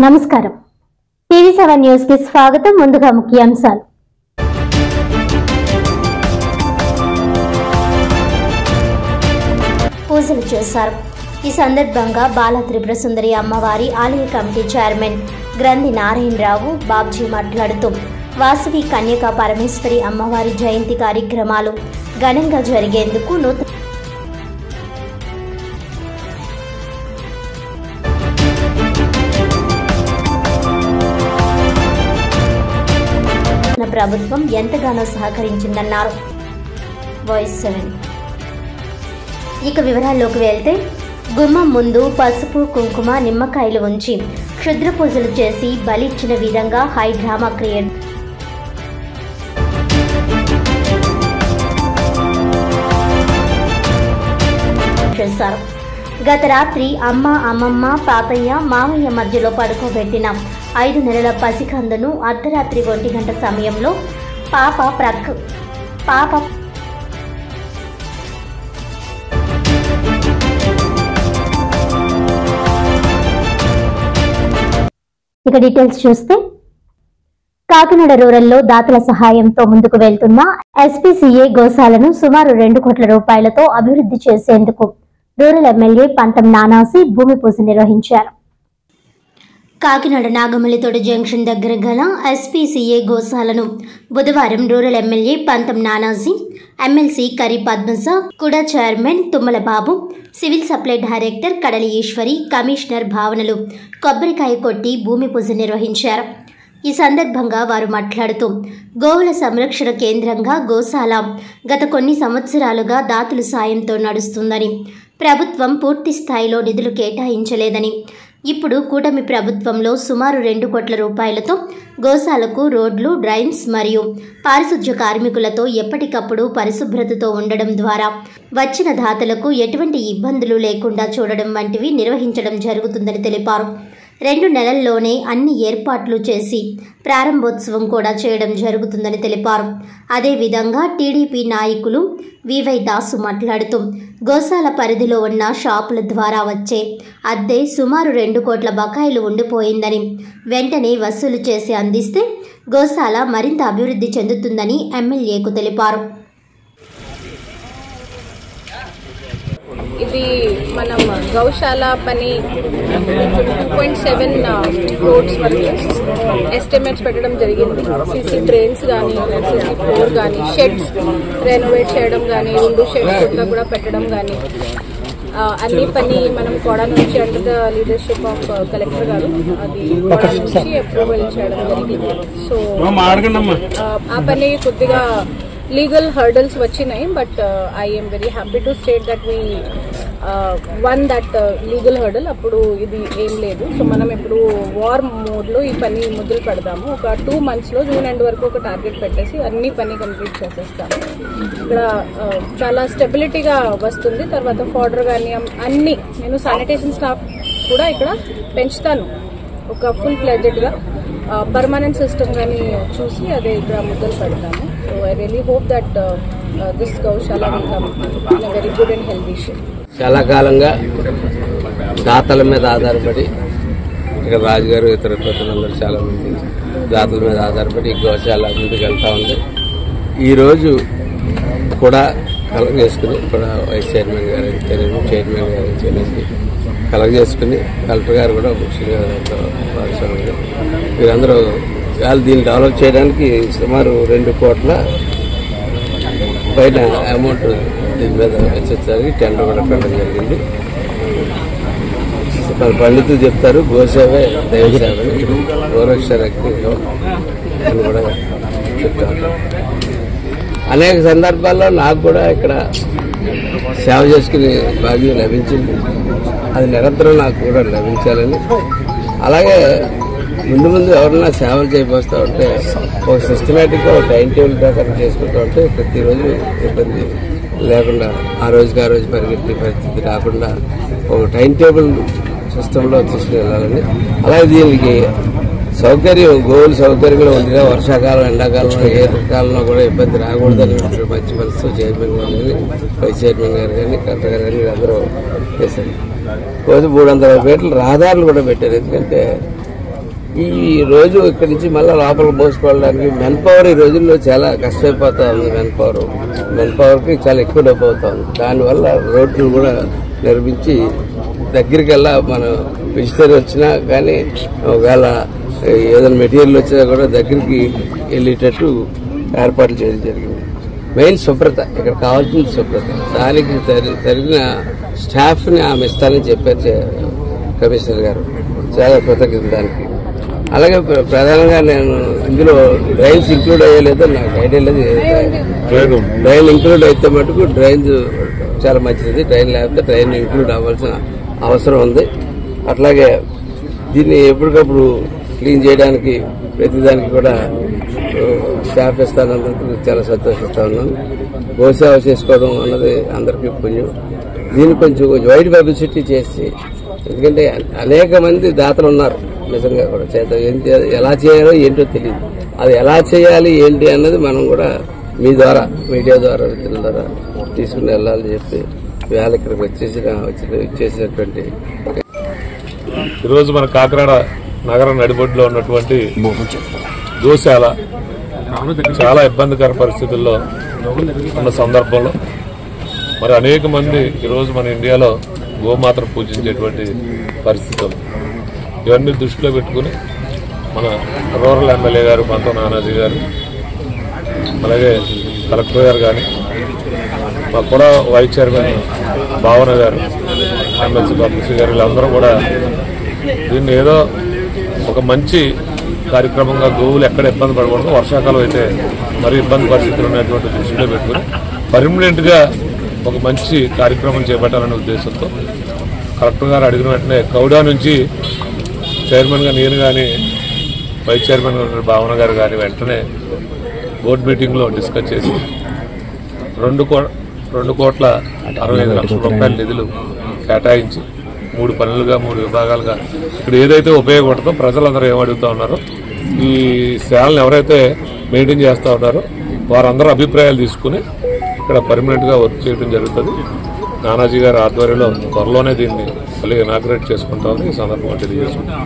నమస్కారం టీవీ7 న్యూస్ కి స్వాగతం। ముందుగా ముఖ్యాంశాలు। పూజలు చేశారు। ఈ సందర్భంగా బాల త్రిపుర సుందరి అమ్మవారి ఆలయ కమిటీ చైర్మన్ గ్రంథి నారాయణరావు బాబ్జీ మాట్లాడుతూ వాసవి కన్యకా పరమేశ్వరి అమ్మవారి జయంతి కార్యక్రమాలు ఘనంగా జరిగేందుకు నూతన ప్రభుత్వం ఎంతగానో సహకరించిందన్నారు। వాయిస్ 7 ఇక వివరాల్లోకి వెళ్తే గుమ్మం ముందు పసుపు కుంకుమ నిమ్మకాయలు ఉంచి క్షుద్ర పూజలు చేసి బలిచ్చిన విధంగా హై డ్రామా క్రియేట్ చేశారు। గత రాత్రి అమ్మ అమ్మమ్మ తాతయ్య మామయ్య మధ్యలో పడుకోబెట్టిన 5 నెలల పసికందును అర్ధరాత్రి 1 గంట సమయంలో ఇక డీటెయిల్స్ చూస్తే కాకినాడ రూరల్లో దాతల సహాయంతో ముందుకు వెళ్తున్న ఎస్పీసీఏ గోశాలను సుమారు 2 కోట్ల రూపాయలతో అభివృద్ధి చేసేందుకు రూరల్ ఎమ్మెల్యే పంతం నానాసి భూమి పూజ నిర్వహించారు। కాకినాడ నాగమల్లితోట జంక్షన్ దగ్గర గల ఎస్పీసీఏ గోశాలను బుధవారం రూరల్ ఎమ్మెల్యే పంతం నానాజీ, ఎమ్మెల్సీ కరి పద్మజ, కుడా చైర్మన్ తుమ్మల బాబు, సివిల్ సప్లై డైరెక్టర్ కడలి ఈశ్వరి, కమిషనర్ భావనలు కొబ్బరికాయ కొట్టి భూమి పూజ నిర్వహించారు। ఈ సందర్భంగా వారు మాట్లాడుతూ గోవుల సంరక్షణ కేంద్రంగా గోశాల గత కొన్ని సంవత్సరాలుగా దాతల సాయంతో నడుస్తుందని, ప్రభుత్వం పూర్తి స్థాయిలో నిధులు కేటాయించలేదని, ఇప్పుడు కూటమి ప్రభుత్వంలో సుమారు 2 కోట్ల రూపాయలతో గోశాలకు రోడ్లు, డ్రైన్స్ మరియు పారిశుధ్య కార్మికులతో ఎప్పటికప్పుడు పరిశుభ్రతతో ఉండడం ద్వారా వచ్చిన దాతలకు ఎటువంటి ఇబ్బందులు లేకుండా చూడడం వంటివి నిర్వహించడం జరుగుతుందని తెలిపారు। 2 నెలల్లోనే అన్ని ఏర్పాట్లు చేసి ప్రారంభోత్సవం కూడా చేయడం జరుగుతుందని తెలిపారు। అదేవిధంగా టీడీపీ నాయకులు వివై దాసు మాట్లాడుతూ గోశాల పరిధిలో ఉన్న షాపుల ద్వారా వచ్చే అద్దె సుమారు 2 కోట్ల బకాయిలు ఉండిపోయిందని, వెంటనే వసూలు చేసి అందిస్తే గోశాల మరింత అభివృద్ధి చెందుతుందని ఎమ్మెల్యేకు తెలిపారు। ఇది మనం గౌశాల పని 2.7 crores వరకు ఎస్టిమేట్స్ పెట్టడం జరిగింది। సీసీ డ్రైన్స్ కానీ, సీసీ ఫ్లోర్ కానీ, షెడ్స్ రెనోవేట్ చేయడం కానీ, 2 షెడ్స్ కొత్తగా కూడా పెట్టడం కానీ, అన్ని పని మనం కోడా నుంచి under the leadership of collector గారు అది కోడా నుంచి అప్రూవల్ చేయడం జరిగింది। సో ఆ పని కొద్దిగా లీగల్ హర్డల్స్ వచ్చినాయి, but I M very happy to state that we one that legal hurdle. అప్పుడు ఇది ఏం లేదు, సో మనం ఇప్పుడు వార్ మోడ్లో ఈ పని మొదలు పెడదాము। ఒక 2 monthsలో జూన్ ఎండ్ వరకు ఒక టార్గెట్ పెట్టేసి అన్ని పని కంప్లీట్ చేసేస్తాము। ఇక్కడ చాలా స్టెబిలిటీగా వస్తుంది। తర్వాత ఫాడర్ కానీ అన్ని, నేను శానిటేషన్ స్టాఫ్ కూడా ఇక్కడ పెంచుతాను ఒక ఫుల్ ఫ్లెడ్జెడ్గా, పర్మనెంట్ సిస్టమ్ కానీ చూసి అదే ఇక్కడ మొదలు పెడతాము। So I really hope that this gaushala will come in a very good and healthy shape. చాలా కాలంగా దాతల మీద ఆధారపడి ఇక్కడ రాజుగారు ఇతర ప్రజలందరూ చాలా మంది దాతల మీద ఆధారపడి గోశాల ముందుకు వెళ్తా ఉంది। ఈరోజు కూడా కలెక్ట్ చేసుకుని కూడా వైస్ చైర్మన్ గారు తెలియదు, చైర్మన్ గారు తెలియదు కలెక్ట్ చేసుకుని కలెక్టర్ గారు కూడా ముఖ్యంగా భాగస్వామ్యం వీరందరూ వాళ్ళు దీన్ని డెవలప్ చేయడానికి సుమారు 2 కోట్ల పైన అమౌంట్ దీని మీద వెచ్చించడానికి టెండర్ కూడా పెట్టడం జరిగింది। పండితులు చెప్తారు గోసేవే దైవసేవ, గోరక్షరక్తి అని కూడా చెప్తారు। అనేక సందర్భాల్లో నాకు కూడా ఇక్కడ సేవ చేసుకునే భాగ్యం లభించింది, అది నిరంతరం నాకు కూడా లభించాలని, అలాగే ముందు ముందు ఎవరన్నా సేవలు చేయబోస్తూ ఉంటే ఒక సిస్టమేటిక్గా ఒక టైం టేబుల్ ప్రకారం చేసుకుంటూ ఉంటే ప్రతిరోజు ఇబ్బంది లేకుండా ఆ రోజుకి ఆ రోజు పరిగెత్తే పరిస్థితి రాకుండా ఒక టైం టేబుల్ సిస్టంలో తీసుకుని వెళ్ళాలని, అలాగే దీనికి సౌకర్యం గోవులు సౌకర్యంగా ఉండగా వర్షాకాలం ఎండాకాలంలో ఏ కాలంలో కూడా ఇబ్బంది రాకూడదని మంచి మనసుతో చైర్మన్ గారు కానీ వైస్ చైర్మన్ గారు కానీ కలెక్టర్ గారు కానీ అందరూ చేశారు। రోజు 300 మీటర్ల రహదారులు కూడా పెట్టారు, ఎందుకంటే ఈ రోజు ఇక్కడి నుంచి మళ్ళీ లోపలికి పోసుకోవడానికి మెన్ పవర్ ఈ రోజుల్లో చాలా కష్టమైపోతా ఉంది. మెన్ పవర్కి చాలా ఎక్కువ డబ్బు అవుతా ఉంది. దానివల్ల రోడ్లు కూడా నిర్మించి దగ్గరికి వెళ్ళా మనం విజిటర్ వచ్చినా కానీ ఒకవేళ ఏదైనా మెటీరియల్ వచ్చినా కూడా దగ్గరికి వెళ్ళేటట్టు ఏర్పాట్లు చేయడం జరిగింది. మెయిన్ శుభ్రత, ఇక్కడ కావాల్సింది శుభ్రత. దానికి తగిన స్టాఫ్ని ఆమె ఇస్తానని చెప్పారు కమిషనర్ గారు. చాలా కృతజ్ఞత దానికి. అలాగే ప్రధానంగా నేను ఇందులో డ్రైన్స్ ఇంక్లూడ్ అయ్యలేదో నాకు ఐడియా లేదు. డ్రైన్ ఇంక్లూడ్ అయితే మటుకు డ్రైన్ చాలా మంచిది. డ్రైన్ లేకపోతే డ్రైన్ ఇంక్లూడ్ అవ్వాల్సిన అవసరం ఉంది. అట్లాగే దీన్ని ఎప్పటికప్పుడు క్లీన్ చేయడానికి ప్రతిదానికి కూడా స్టాఫ్ ఇస్తానందుకు చాలా సంతోషిస్తా ఉన్నాను. గోసేవ చేసుకోవడం అన్నది అందరికీ పుణ్యం. దీన్ని కొంచెం వైడ్ పబ్లిసిటీ చేసి, ఎందుకంటే అనేక మంది దాతలు ఉన్నారు నిజంగా కూడా ఎలా చేయాలో ఏంటో తెలియదు. అది ఎలా చేయాలి ఏంటి అన్నది మనం కూడా మీ ద్వారా, మీడియా ద్వారా, వ్యక్తుల ద్వారా తీసుకుని వెళ్ళాలని చెప్పి వేళ ఇక్కడికి వచ్చేసినటువంటి ఈరోజు మన కాకినాడ నగరం నడిబొడ్డులో ఉన్నటువంటి గోశాల చాలా ఇబ్బందికర పరిస్థితుల్లో ఉన్న సందర్భంలో మరి అనేక మంది ఈరోజు మన ఇండియాలో గోమాతను పూజించేటువంటి పరిస్థితులు. ఇవన్నీ దృష్టిలో పెట్టుకుని మన రూరల్ ఎమ్మెల్యే గారు పంతం నానాజీ గారు, అలాగే కలెక్టర్ గారు కానీ, మా కూడా వైస్ చైర్మన్ భావన గారు, ఎమ్మెల్సీ పబ్లిసిటీ గారు, వీళ్ళందరూ కూడా దీన్ని ఏదో ఒక మంచి కార్యక్రమంగా గోవులు ఎక్కడ ఇబ్బంది పడకూడదు, వర్షాకాలం అయితే మరి ఇబ్బంది పరిస్థితులు ఉన్నటువంటి దృష్టిలో పెట్టుకుని పర్మనెంట్గా ఒక మంచి కార్యక్రమం చేపట్టాలనే ఉద్దేశంతో కలెక్టర్ గారు అడిగిన వెంటనే కౌడా నుంచి చైర్మన్గా నేను కానీ, వైస్ చైర్మన్ భావన గారు కానీ వెంటనే బోర్డు మీటింగ్లో డిస్కస్ చేసి 2,65,00,000 నిధులు కేటాయించి 3 పనులుగా 3 విభాగాలుగా ఇక్కడ ఏదైతే ఉపయోగపడుతుందో ప్రజలందరూ ఏమడుగుతా ఉన్నారో ఈ శాలను ఎవరైతే మెయింటైన్ చేస్తూ ఉన్నారో వారందరూ అభిప్రాయాలు తీసుకుని ఇక్కడ పర్మనెంట్గా వర్క్ చేయడం జరుగుతుంది. నానాజీ గారి ఆధ్వర్యంలో త్వరలోనే దీన్ని మళ్ళీ ఇనాగ్రేట్ చేసుకుంటామని ఈ సందర్భంగా తెలియజేసుకుంటాం.